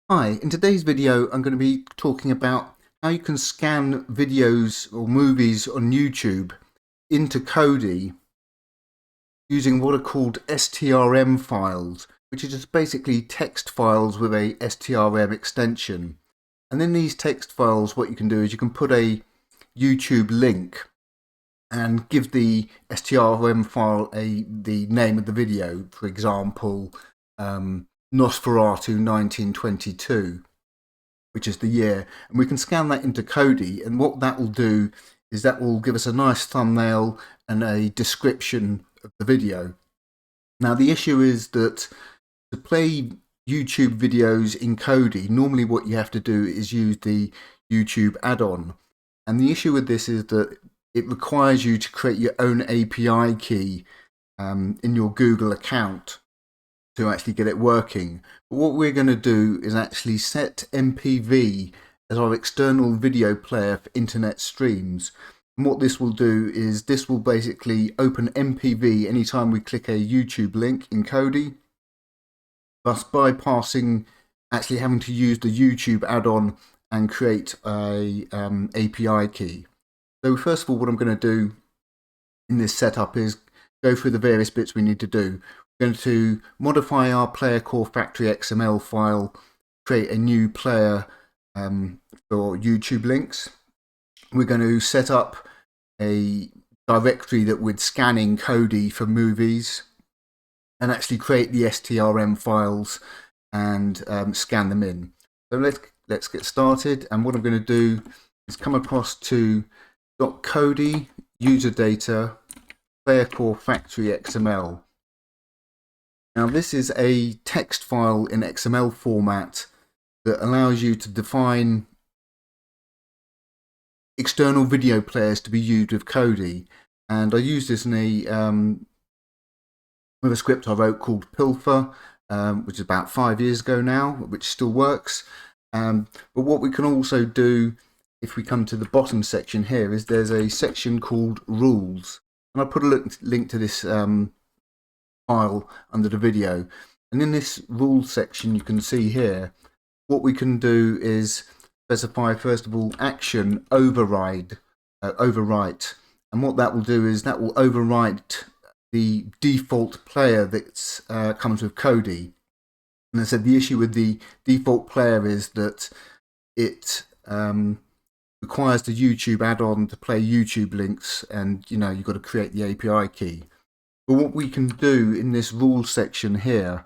Hi, in today's video I'm going to be talking about how you can scan videos or movies on YouTube into Kodi using what are called STRM files, which are just basically text files with a STRM extension. And in these text files what you can do is you can put a YouTube link and give the STRM file the name of the video, for example, Nosferatu 1922. Which is the year, and we can scan that into Kodi, and what that will do is that will give us a nice thumbnail and a description of the video. Now the issue is that to play YouTube videos in Kodi, normally what you have to do is use the YouTube add-on, and the issue with this is that it requires you to create your own API key in your Google account to actually get it working. But what we're going to do is actually set MPV as our external video player for internet streams. And what this will do is this will basically open MPV anytime we click a YouTube link in Kodi, thus bypassing actually having to use the YouTube add-on and create a API key. So first of all, what I'm going to do in this setup is go through the various bits we need to do. We're going to modify our playercorefactory.xml file, create a new player for YouTube links. We're going to set up a directory that would scan in Kodi for movies and actually create the STRM files and scan them in. So let's get started, and what I'm going to do is come across to .kodi user data playercorefactory.xml. Now this is a text file in XML format that allows you to define external video players to be used with Kodi, and I used this in with a script I wrote called Pilfer, which is about 5 years ago now, which still works. But what we can also do, if we come to the bottom section here, is there's a section called Rules, and I'll put a link to this file under the video. And in this rules section, you can see here what we can do is specify first of all action overwrite, and what that will do is that will overwrite the default player that comes with Kodi. And I said the issue with the default player is that it requires the YouTube add-on to play YouTube links, and you've got to create the API key. But what we can do in this rules section here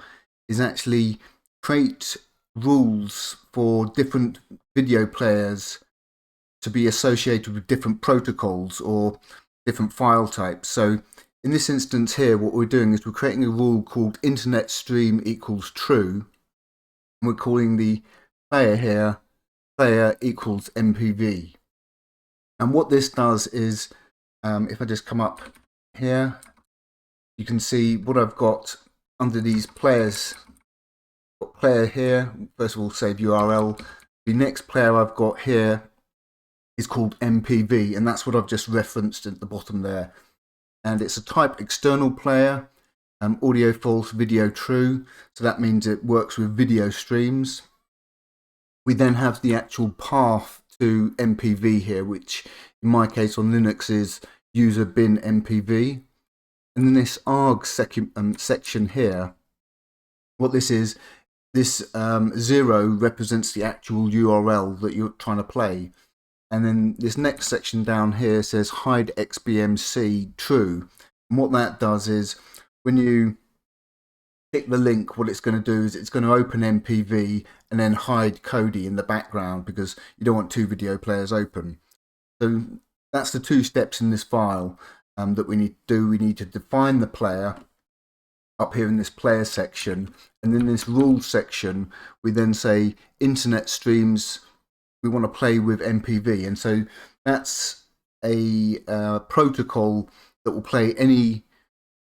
is actually create rules for different video players to be associated with different protocols or different file types. So in this instance here, what we're doing is we're creating a rule called internet stream equals true, and we're calling the player here player equals MPV. And what this does is, if I just come up here, you can see what I've got under these players. I've got player here. First of all, save URL. The next player I've got here is called MPV, and that's what I've just referenced at the bottom there. And it's a type external player, audio false, video true. So that means it works with video streams. We then have the actual path to MPV here, which in my case on Linux is user bin MPV. And in this arg section here, what this is, this 0 represents the actual URL that you're trying to play. And then this next section down here says hide xbmc true. And what that does is when you click the link, what it's going to do is it's going to open MPV and then hide Kodi in the background because you don't want two video players open. So that's the two steps in this file that we need to do. We need to define the player up here in this player section, and in this rules section we then say internet streams we want to play with MPV, and so that's a protocol that will play any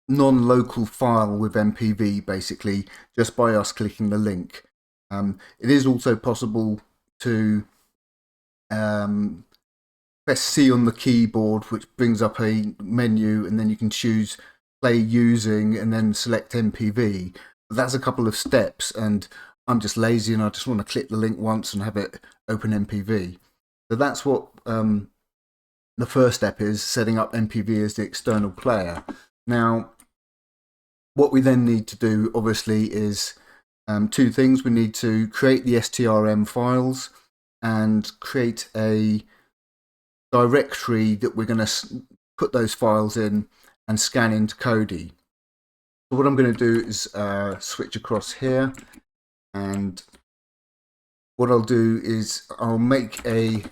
non-local file with MPV basically just by us clicking the link. It is also possible to press C on the keyboard, which brings up a menu, and then you can choose play using and then select MPV. But that's a couple of steps, and I'm just lazy and I just want to click the link once and have it open MPV. So that's what the first step is, setting up MPV as the external player. Now, what we then need to do, obviously, is two things. We need to create the STRM files and create a directory that we're going to put those files in and scan into Kodi. So what I'm going to do is switch across here, and what I'll do is I'll make a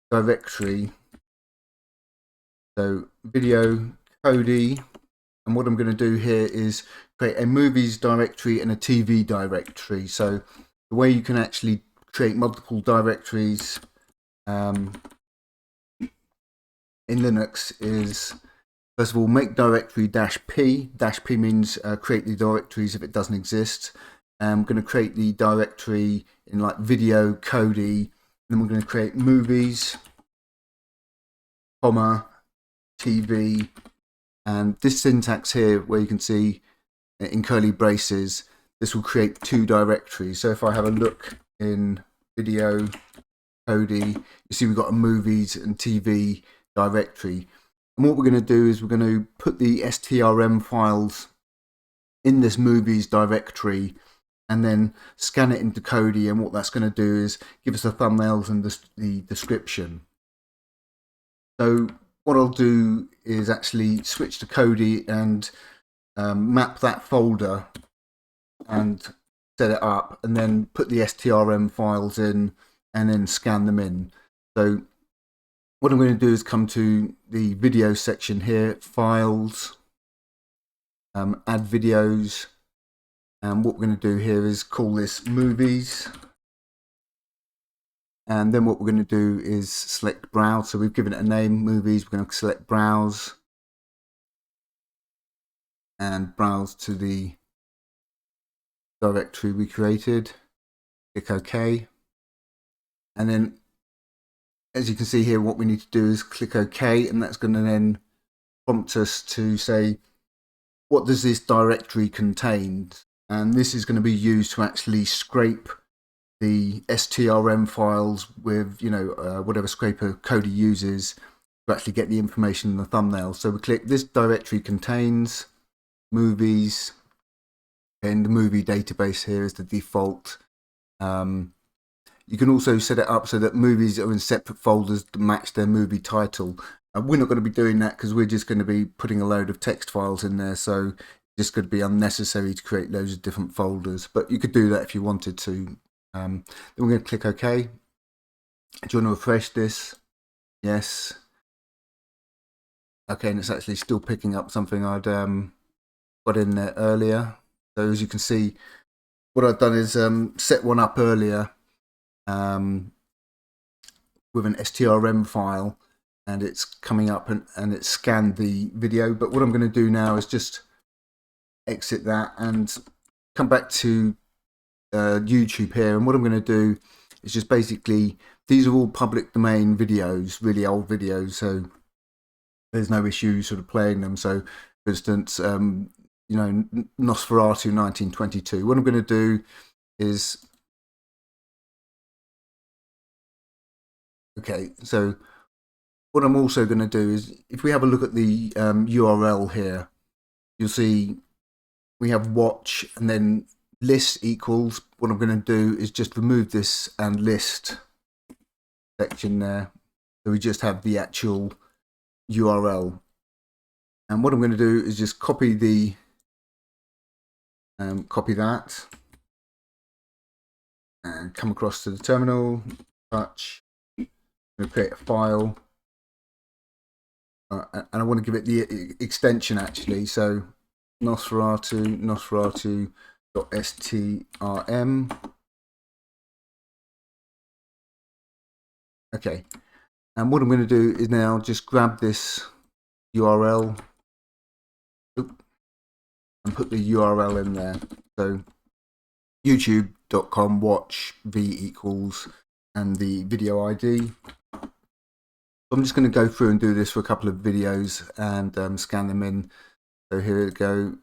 directory, so video Kodi, and what I'm going to do here is create a movies directory and a TV directory. So the way you can actually create multiple directories in Linux is, first of all, make directory -p. -p means create the directories if it doesn't exist. I'm going to create the directory in like video Kodi, and then we're going to create movies, comma, TV, and this syntax here, where you can see in curly braces, this will create two directories. So if I have a look in video Kodi, you see we've got a movies and TV directory. And what we're going to do is we're going to put the STRM files in this movies directory and then scan it into Kodi, and what that's going to do is give us the thumbnails and the description. So what I'll do is actually switch to Kodi and map that folder and set it up, and then put the STRM files in and then scan them in. So what I'm going to do is come to the video section here, files, add videos, and what we're going to do here is call this movies, and then what we're going to do is select browse. So we've given it a name, movies. We're going to select browse and browse to the directory we created, click OK, and then as you can see here, what we need to do is click OK, and that's going to then prompt us to say, what does this directory contain? And this is going to be used to actually scrape the STRM files with, whatever scraper Kodi uses to actually get the information in the thumbnail. So we click this directory contains movies, and the movie database here is the default. You can also set it up so that movies are in separate folders to match their movie title. We're not going to be doing that because we're just going to be putting a load of text files in there, so it's just going to be unnecessary to create loads of different folders, but you could do that if you wanted to. Then we're going to click OK. Do you want to refresh this? Yes. Okay, and it's actually still picking up something I'd got in there earlier. So as you can see, what I've done is set one up earlier with an STRM file, and it's coming up and it's scanned the video. But what I'm going to do now is just exit that and come back to YouTube here, and what I'm going to do is just basically, these are all public domain videos, really old videos, so there's no issue sort of playing them. So for instance, Nosferatu 1922, what I'm going to do is, okay, so what I'm also going to do is, if we have a look at the URL here, you'll see we have watch and then list equals. What I'm going to do is just remove this and list section there, so we just have the actual URL. And what I'm going to do is just copy the copy that and come across to the terminal, touch, I'm going to create a file, and I want to give it the extension actually, so Nosferatu.strm. Okay, and what I'm going to do is now just grab this URL and put the URL in there. So youtube.com watch v equals and the video ID. I'm just going to go through and do this for a couple of videos and scan them in. So here we go.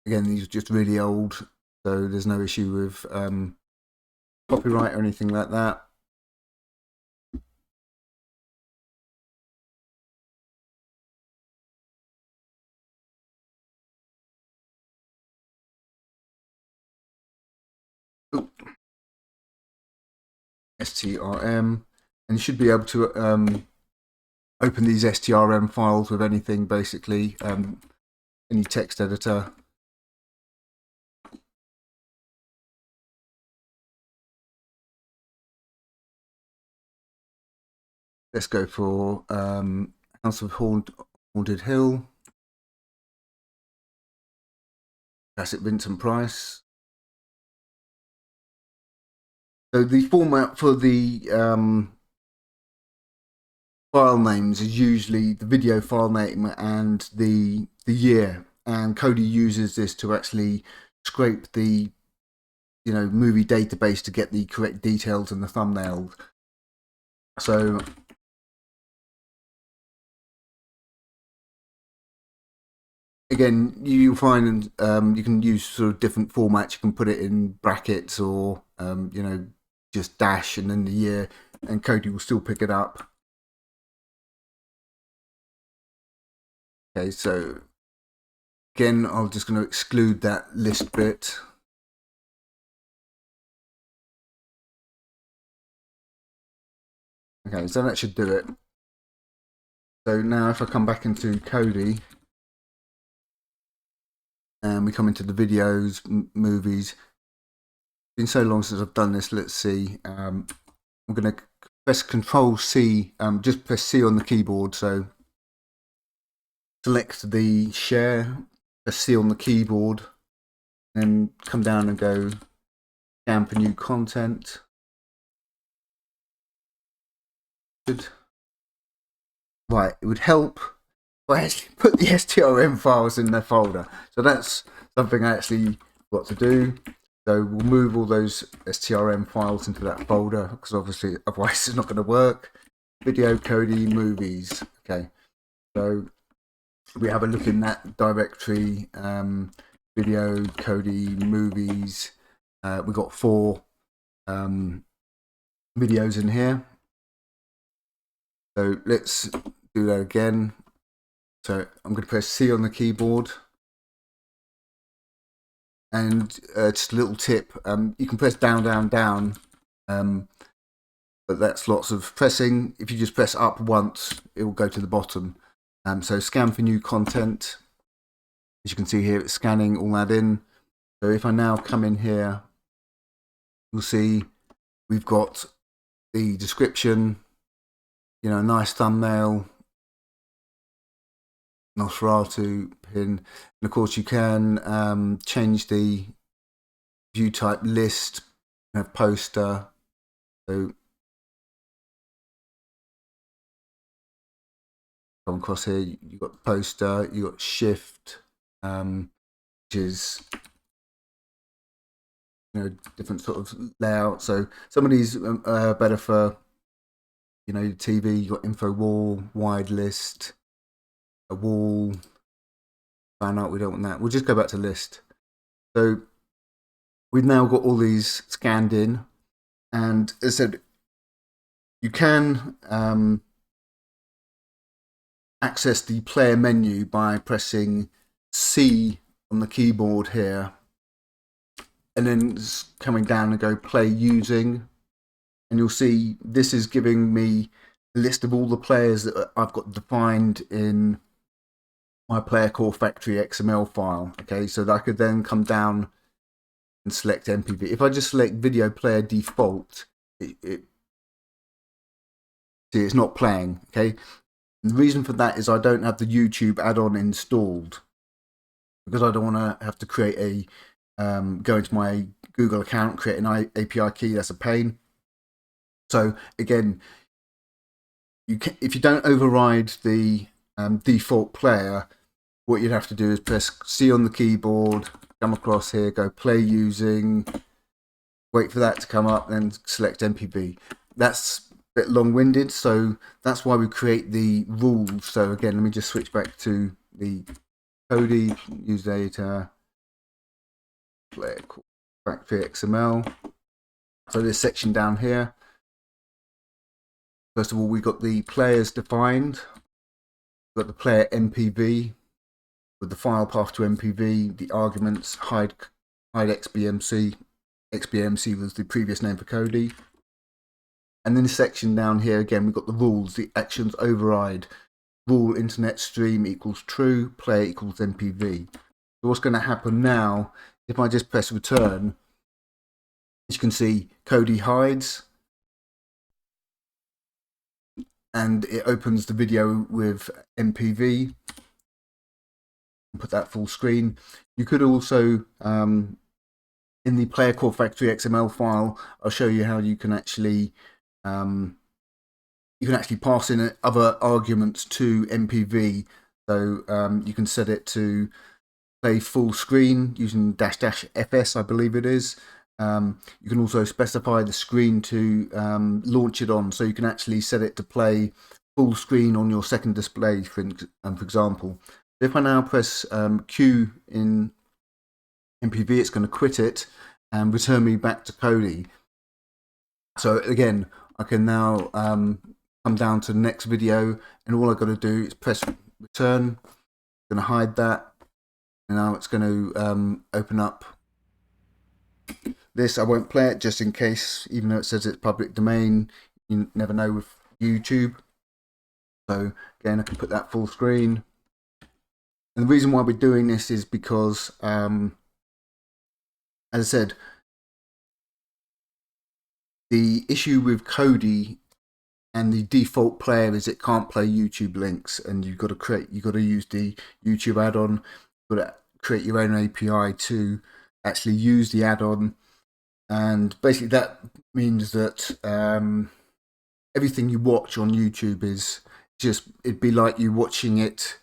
Again, these are just really old so there's no issue with copyright or anything like that. STRM, and you should be able to open these STRM files with anything, basically, any text editor. Let's go for House of Haunted Hill. Classic Vincent Price. So the format for the file names is usually the video file name and the year, and Kodi uses this to actually scrape the movie database to get the correct details in the thumbnail. So again, you find you can use sort of different formats. You can put it in brackets or just dash and then the year, and Kodi will still pick it up. Okay, so again, I'm just going to exclude that list bit. Okay, so that should do it. So now if I come back into Kodi and we come into the videos, movies, it's been so long since I've done this. Let's see. I'm going to press Control C, just press C on the keyboard. So select the share, press C on the keyboard, then come down and go scan for new content. Good. Right, it would help if I actually put the STRM files in their folder. So that's something I actually got to do. So we'll move all those STRM files into that folder, because obviously otherwise it's not going to work. Video, Kodi, movies. Okay, so we have a look in that directory. Video, Kodi, movies. We've got 4 videos in here. So let's do that again. So I'm going to press C on the keyboard. And just a little tip, you can press down, down, down, but that's lots of pressing. If you just press up once, it will go to the bottom. So scan for new content. As you can see here, it's scanning all that in. So if I now come in here, you'll see we've got the description, nice thumbnail, Nosferatu pin, and of course you can change the view type list, have poster. So come across here, you've got poster, you've got shift, which is different sort of layout. So some of these are better for TV. You've got info wall, wide list, a wall, fan art. We don't want that. We'll just go back to list. So we've now got all these scanned in, and as I said, you can access the player menu by pressing C on the keyboard here, and then coming down and go play using, and you'll see this is giving me a list of all the players that I've got defined in my playercorefactory.xml file. Okay, so that I could then come down and select MPV. If I just select video player default, see, it's not playing. Okay, and the reason for that is I don't have the YouTube add-on installed, because I don't want to have to create a go into my Google account, create an API key. That's a pain. So again, if you don't override the default player, what you'd have to do is press C on the keyboard, come across here, go play using, wait for that to come up, then select MPV. That's a bit long-winded, so that's why we create the rules. So again, let me just switch back to the Kodi, use data, player playercorefactory.xml. So this section down here, first of all, we've got the players defined. We've got the player MPV with the file path to MPV, the arguments, hide XBMC. XBMC was the previous name for Kodi. And then this section down here, again, we've got the rules, the actions override. Rule internet stream equals true, player equals MPV. So what's going to happen now, if I just press return, as you can see, Kodi hides. And it opens the video with MPV. Put that full screen. You could also, in the playercorefactory.xml file, I'll show you how you can actually pass in other arguments to MPV. So you can set it to play full screen using --fs, I believe it is. You can also specify the screen to launch it on, so you can actually set it to play full screen on your second display, for example. If I now press Q in MPV, it's going to quit it and return me back to Kodi. So again, I can now come down to the next video, and all I've got to do is press return. I'm going to hide that, and now it's going to open up this. I won't play it just in case, even though it says it's public domain. You never know with YouTube. So again, I can put that full screen. And the reason why we're doing this is because, as I said, the issue with Kodi and the default player is it can't play YouTube links, and you've got to use the YouTube add-on. You've got to create your own API to actually use the add-on, and basically that means that everything you watch on YouTube is it'd be like you watching it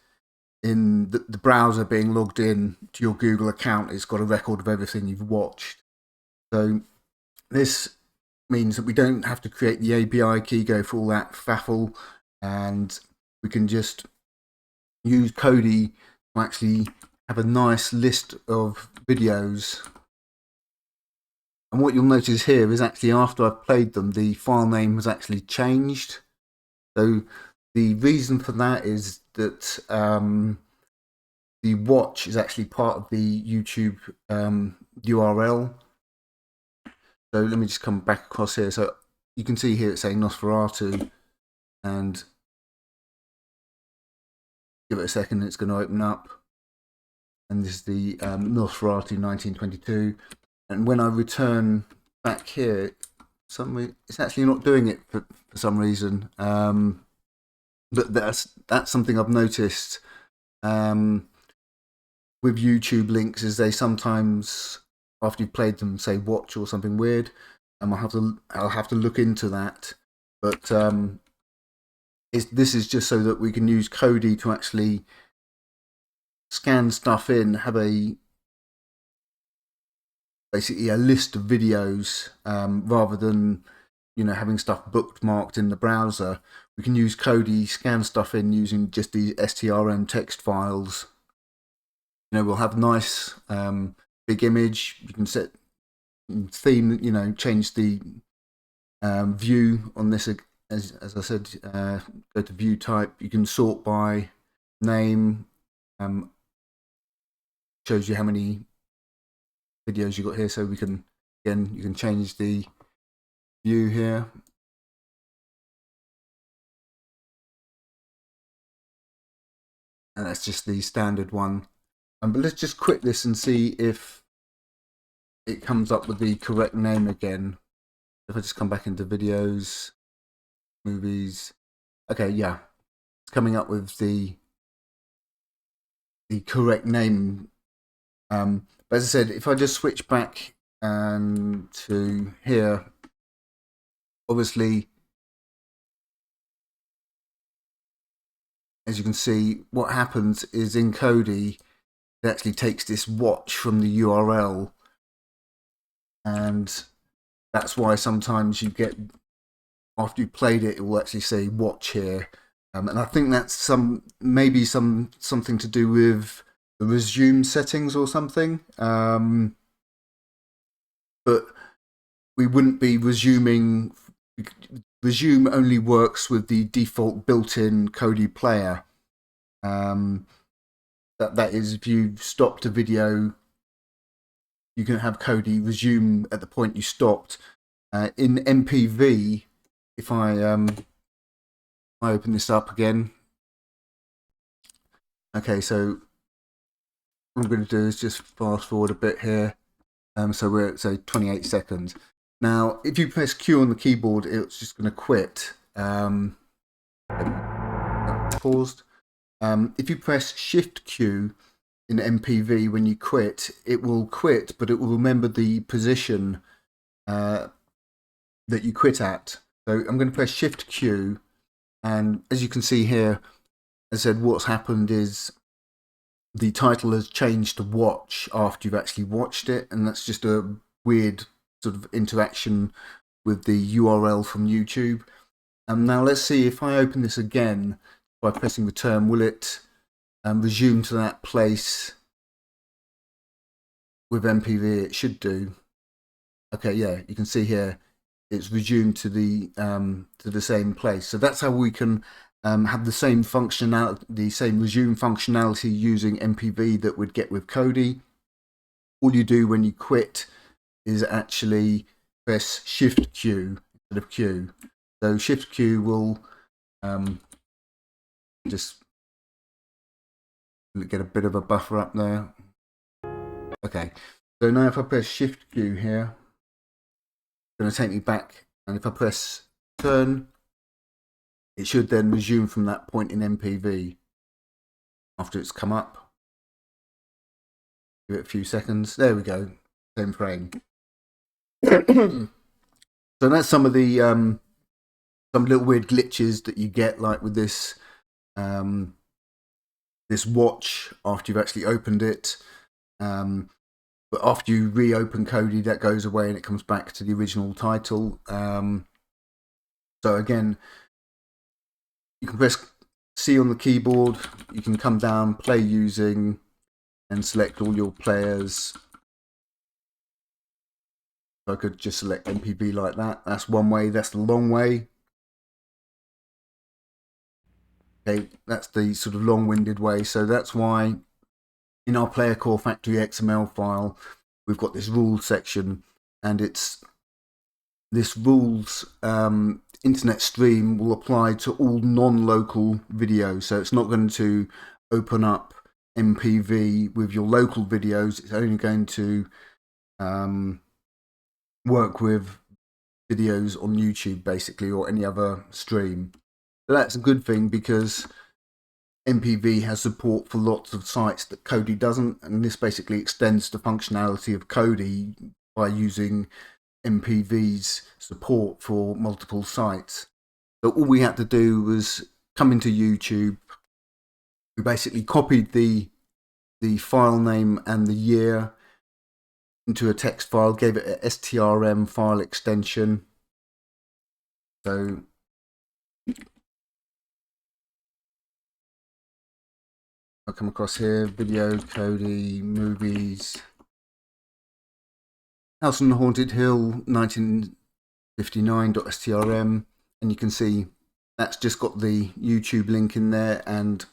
in the browser being logged in to your Google account. It's got a record of everything you've watched. So this means that we don't have to create the API key, go for all that faffle, and we can just use Kodi to actually have a nice list of videos. And what you'll notice here is actually after I've played them, the file name has actually changed. So the reason for that is that the watch is actually part of the YouTube URL. So let me just come back across here. So you can see here it's saying Nosferatu, and give it a second, it's going to open up. And this is the Nosferatu 1922. And when I return back here, it's actually not doing it for some reason. But that's something I've noticed with YouTube links, is they sometimes, after you've played them, say watch or something weird, and I'll have to look into that. But this is just so that we can use Kodi to actually scan stuff in, have basically a list of videos, rather than having stuff bookmarked in the browser. We can use Kodi, scan stuff in using just the STRM text files. We'll have nice big image. You can set theme, change the view on this. As I said, go to view type. You can sort by name. Shows you how many videos you got here. So you can change the view here. And that's just the standard one. But let's just quit this and see if it comes up with the correct name again. If I just come back into videos, movies. Okay, yeah. It's coming up with the correct name. But as I said, if I just switch back to here, obviously, as you can see, what happens is in Kodi, it actually takes this watch from the URL, and that's why sometimes you get, after you've played it, it will actually say watch here. And I think that's maybe something to do with the resume settings or something. but we wouldn't be resuming. Resume only works with the default built-in Kodi player. That is, if you stopped a video, you can have Kodi resume at the point you stopped. In MPV, if I open this up again, okay, so what I'm going to do is just fast forward a bit here. So we're at, say, 28 seconds. Now, if you press Q on the keyboard, it's just going to quit. Paused. If you press Shift Q in MPV when you quit, it will quit, but it will remember the position that you quit at. So I'm going to press Shift Q, and as you can see here, as I said, what's happened is the title has changed to watch after you've actually watched it, and that's just a weird sort of interaction with the URL from YouTube. Now let's see if I open this again by pressing return, will it resume to that place with MPV? It should do. Okay, yeah, you can see here it's resumed to the same place. So that's how we can have the same functionality, the same resume functionality using MPV that we'd get with Kodi. All you do when you quit is actually press Shift Q instead of Q. So Shift Q will just get a bit of a buffer up there. Okay, so now if I press Shift Q here, it's going to take me back, and if I press turn, it should then resume from that point in MPV after it's come up. Give it a few seconds. There we go, same frame. So that's some of the some little weird glitches that you get, like with this this watch after you've actually opened it. But after you reopen Kodi, that goes away and it comes back to the original title. So again, you can press C on the keyboard, you can come down, play using, and select all your players. So I could just select MPV like that. That's one way, that's the long way. Okay, that's the sort of long-winded way. So that's why in our playercorefactory.xml file, we've got this rules section, and it's this rules internet stream will apply to all non-local videos. So it's not going to open up MPV with your local videos. It's only going to work with videos on YouTube, basically, or any other stream. So that's a good thing, because MPV has support for lots of sites that Kodi doesn't, and this basically extends the functionality of Kodi by using MPV's support for multiple sites. So all we had to do was come into YouTube. We basically copied the file name and the year into a text file, gave it a STRM file extension. So I'll come across here, video, Kodi, movies, House on the Haunted Hill, 1959.strm, and you can see that's just got the YouTube link in there. And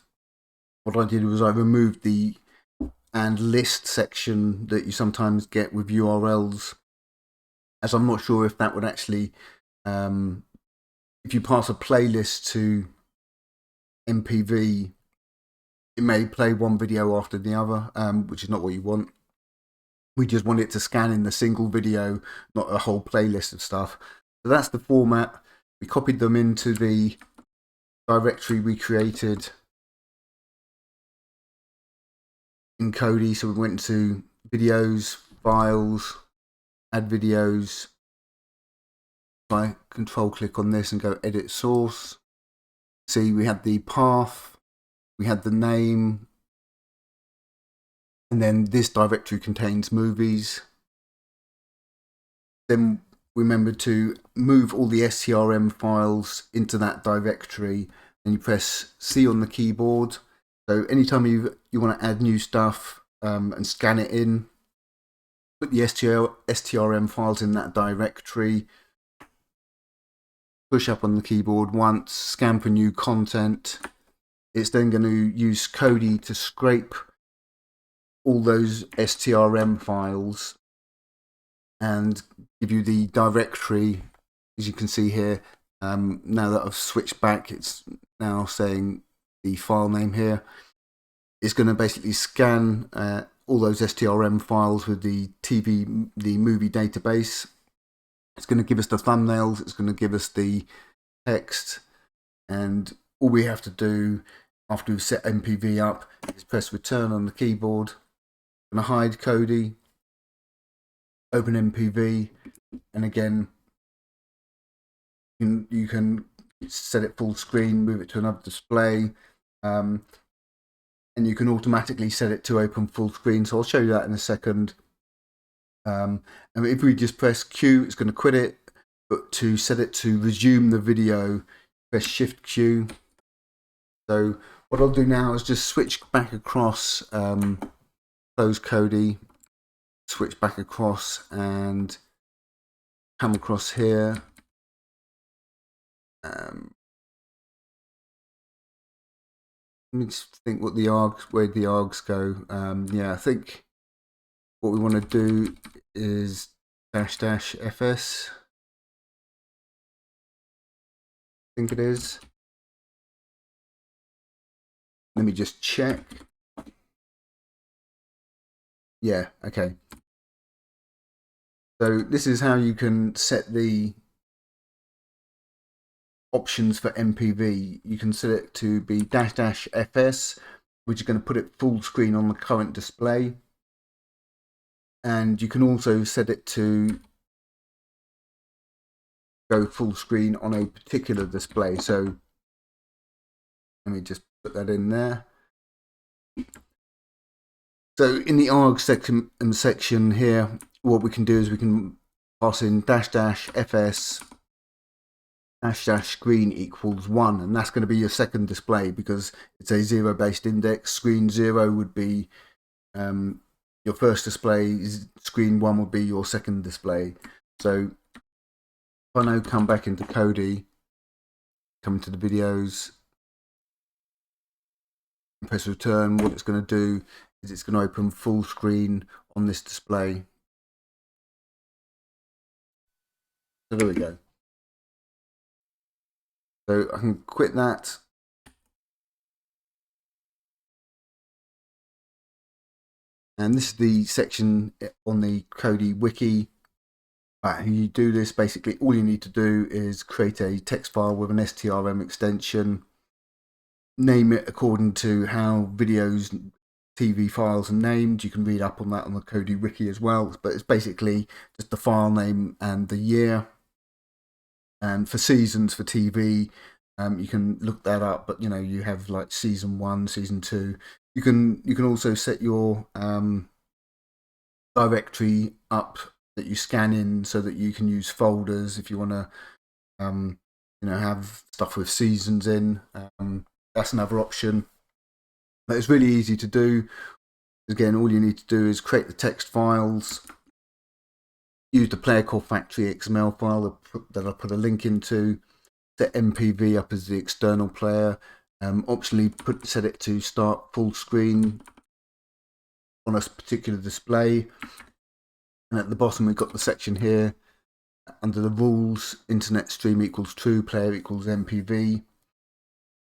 what I did was I removed the and list section that you sometimes get with URLs, as I'm not sure if that would actually, if you pass a playlist to MPV, it may play one video after the other, which is not what you want. We just want it to scan in the single video, not a whole playlist of stuff. So that's the format. We copied them into the directory we created in Kodi. So we went to videos, files, add videos. If I control click on this and go edit source, see we had the path, we had the name, and then this directory contains movies. Then we remembered to move all the STRM files into that directory, and you press C on the keyboard. So anytime you want to add new stuff and scan it in, put the STRM files in that directory, push up on the keyboard once, scan for new content. It's then going to use Kodi to scrape all those STRM files and give you the directory, as you can see here. Now that I've switched back, it's now saying the file name here. It's going to basically scan all those STRM files with the movie database. It's going to give us the thumbnails, it's going to give us the text, and all we have to do after we've set MPV up is press return on the keyboard. I'm going to hide Kodi, open MPV, and again you can set it full screen, move it to another display, and you can automatically set it to open full screen. So I'll show you that in a second. And if we just press Q, it's going to quit it, but to set it to resume the video, press Shift Q. So what I'll do now is just switch back across, close Kodi, switch back across and come across here. Let me just think what the args, where the args go. Yeah, I think what we want to do is --fs. I think it is. Let me just check. Yeah, okay. So this is how you can set the options for MPV. You can set it to be --fs, which is going to put it full screen on the current display. And you can also set it to go full screen on a particular display. So let me just put that in there. So in the arg section here, what we can do is we can pass in --fs --screen equals 1, and that's going to be your second display because it's a 0-based index. Screen 0 would be your first display, screen 1 would be your second display. So if I now come back into Kodi, come to the videos, and press return, what it's going to do is it's going to open full screen on this display. So there we go. So I can quit that. And this is the section on the Kodi wiki. How you do this, basically all you need to do is create a text file with an STRM extension, name it according to how videos, TV files are named. You can read up on that on the Kodi wiki as well, but it's basically just the file name and the year. And for seasons for TV, you can look that up, but you know, you have like season 1, season 2. You can also set your directory up that you scan in so that you can use folders if you want to you know, have stuff with seasons in. That's another option, but it's really easy to do. Again, all you need to do is create the text files, use the playercorefactory.xml file that I put a link into, set MPV up as the external player, optionally set it to start full screen on a particular display. And at the bottom we've got the section here under the rules, internet stream equals true, player equals MPV.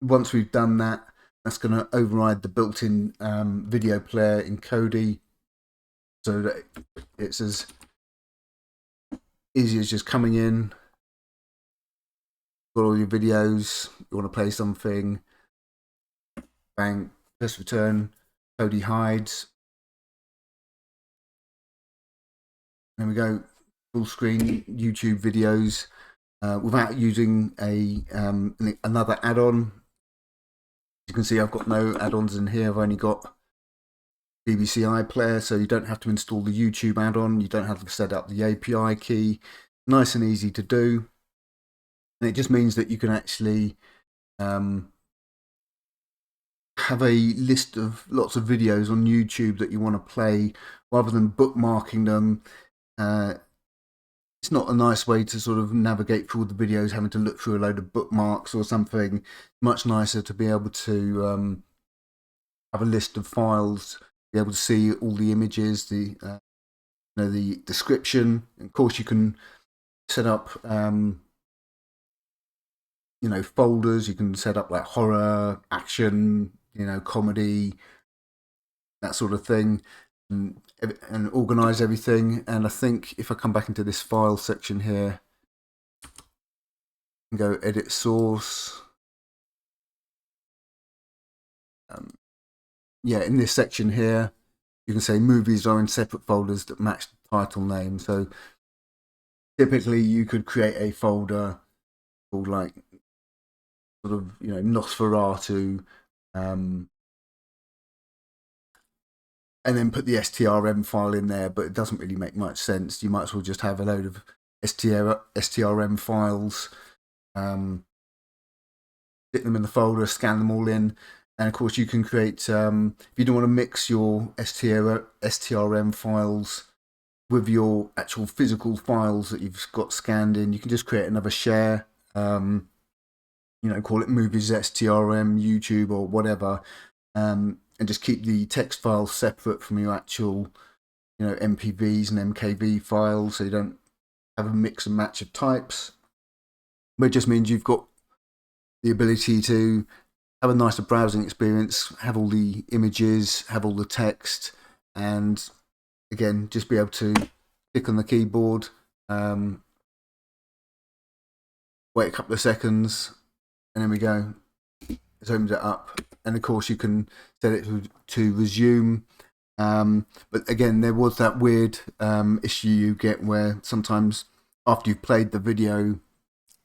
Once we've done that, that's going to override the built-in video player in Kodi, so that it's as easy as just coming in, got all your videos, you want to play something, bang, press return, Kodi hides. There we go, full screen YouTube videos without using another add-on. You can see I've got no add-ons in here. I've only got BBC iPlayer, so you don't have to install the YouTube add-on. You don't have to set up the API key. Nice and easy to do, and it just means that you can actually have a list of lots of videos on YouTube that you want to play, rather than bookmarking them. It's not a nice way to sort of navigate through all the videos, having to look through a load of bookmarks or something. Much nicer to be able to have a list of files, be able to see all the images, the description. And of course, you can set up folders. You can set up like horror, action, comedy, that sort of thing, and organize everything. And I think if I come back into this file section here and go edit source, in this section here, you can say movies are in separate folders that match the title name. So typically you could create a folder called like sort of Nosferatu, and then put the STRM file in there, but it doesn't really make much sense. You might as well just have a load of STRM files, stick them in the folder, scan them all in. And of course you can create, if you don't want to mix your STRM files with your actual physical files that you've got scanned in, you can just create another share, call it movies STRM, YouTube or whatever, and just keep the text files separate from your actual, MPVs and MKV files, so you don't have a mix and match of types. But it just means you've got the ability to have a nicer browsing experience, have all the images, have all the text, and again, just be able to click on the keyboard, wait a couple of seconds, and there we go. It opens it up, and of course you can set it to resume. But again, there was that weird issue you get where sometimes after you've played the video,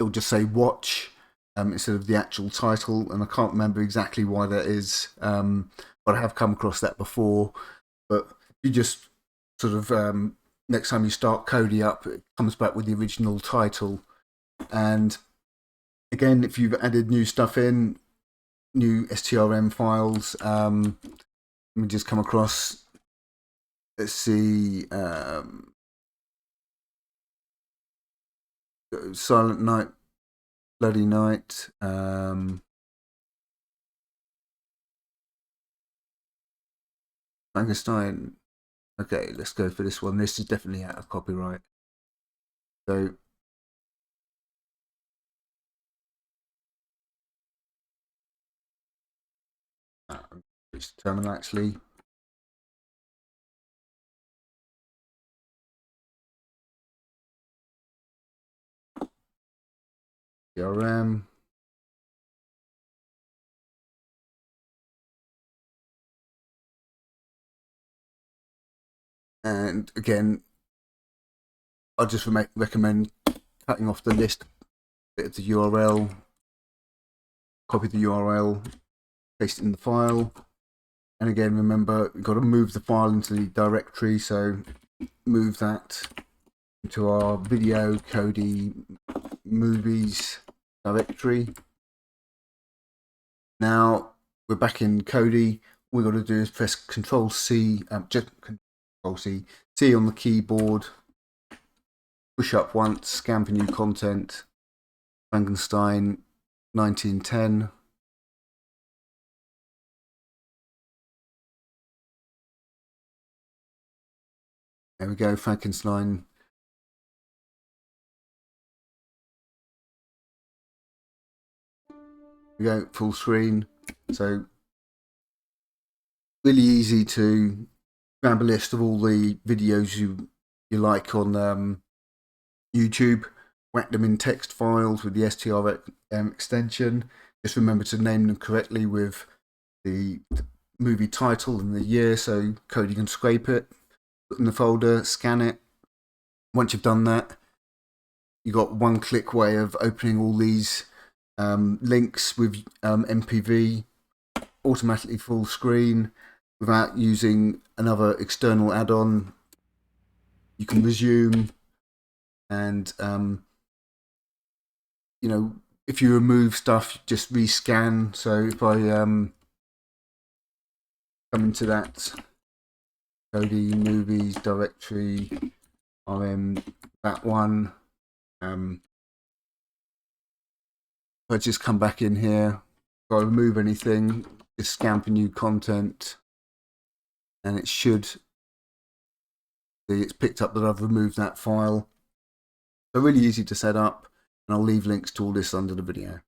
it'll just say watch instead of the actual title, and I can't remember exactly why that is, but I have come across that before. But you just sort of next time you start Kodi up, it comes back with the original title. And again, if you've added new stuff in, new STRM files, let me just come across, let's see, Silent Night, Bloody Night, Frankenstein. Okay, let's go for this one. This is definitely out of copyright. So it's terminal actually. STRM. And again, I just recommend cutting off the list, bit of the URL, copy the URL, paste it in the file. And again, remember, you've got to move the file into the directory, so move that into our video Kodi movies directory. Now we're back in Kodi. All we've got to do is press Control C, C on the keyboard, push up once, scan for new content, Frankenstein 1910. There we go, Frankenstein. We go full screen. So really easy to grab a list of all the videos you like on YouTube, whack them in text files with the STRM extension. Just remember to name them correctly with the movie title and the year, so Kodi can scrape it, put it in the folder, scan it. Once you've done that, you've got one-click way of opening all these links with MPV, automatically full screen, without using another external add-on. You can resume, and if you remove stuff, just rescan. So if I come into that Kodi movies directory, RM, that one. If I just come back in here, if I remove anything, just scan for new content, and it should see it's picked up that I've removed that file. So really easy to set up, and I'll leave links to all this under the video.